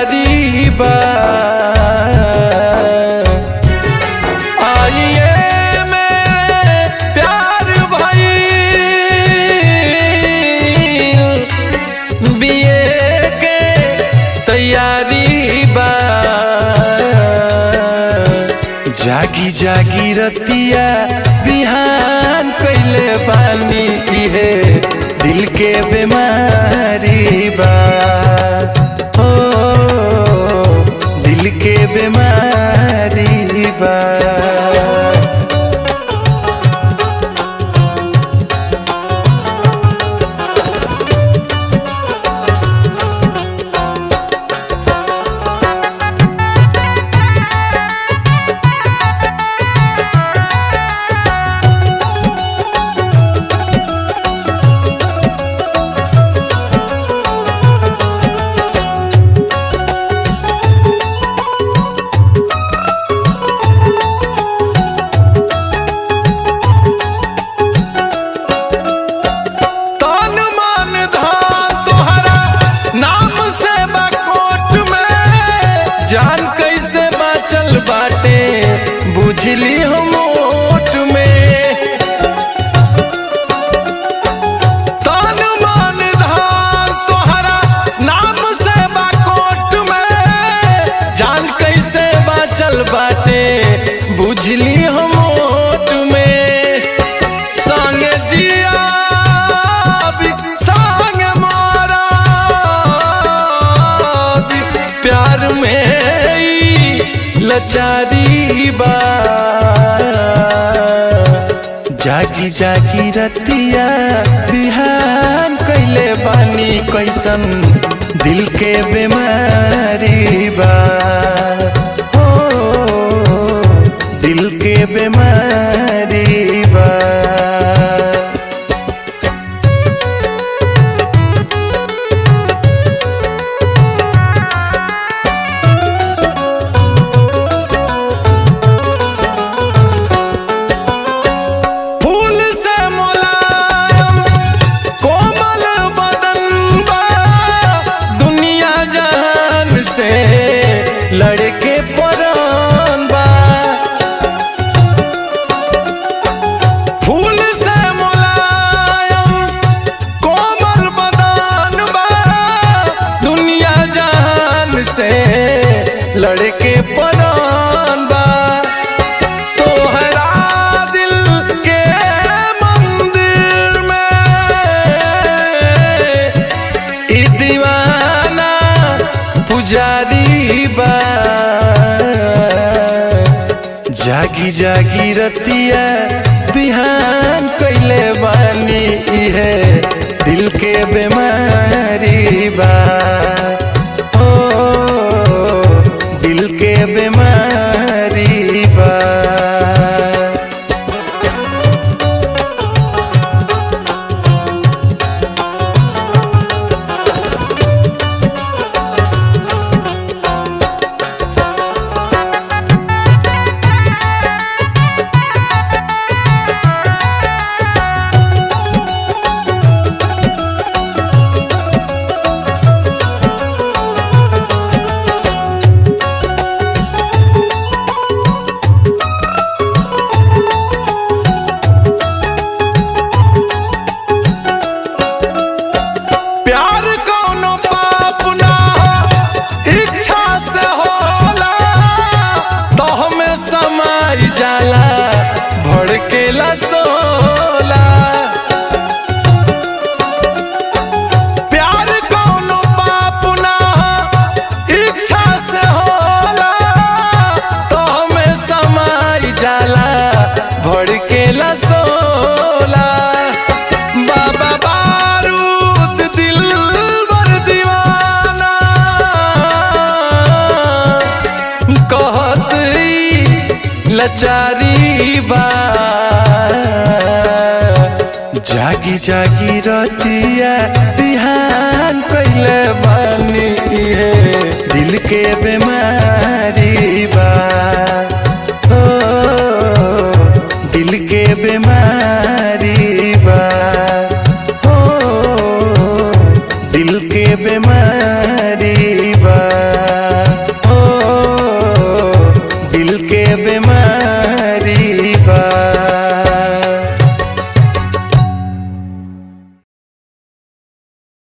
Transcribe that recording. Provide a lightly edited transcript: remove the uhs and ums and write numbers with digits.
लाचारी बा। आइए में प्यार भाई बीए के तैयारी बा। जागी जागी रतिया बिहान कैले बानी है दिल के बीमारी बा। हो दिल के बीमारी बा। जान कैसे बाचल बाटे बुझली हम ओट में। तान मान धान तोहरा नाम से बाकोट में। जान कैसे बाचल बाटे बुझली हम ओट में। संग जिया संग मारा प्यार में लाचारी बा। जागी जागी रतिया बिहान कैले बानी कैसन दिल के बीमारी बा। हो दिल के बीमारी बा। लड़के परान बा फूल से मुलायम कोमल बदान बा। दुनिया जहान से लड़के परान बा। तोहरा दिल के मंदिर में ई दीवाना पुजारी बा। जागी जागी रतिया बिहान कैले बानी है दिल के बीमारी बा। हो दिल के बीमारी बा। प्यार कौनो पाप ना इच्छा से होला तो हमें समाई जाला भड़केला सोला। प्यार कौनो पाप ना इच्छा से होला तो हमें समाई जाला भड़केला सोला। बाबा बारूद दिल बर दीवाना कहत लाचारी बा। जागी जागी रतिया बिहान कैले बानी है दिल के बीमारी बा। हो दिल के बीमारी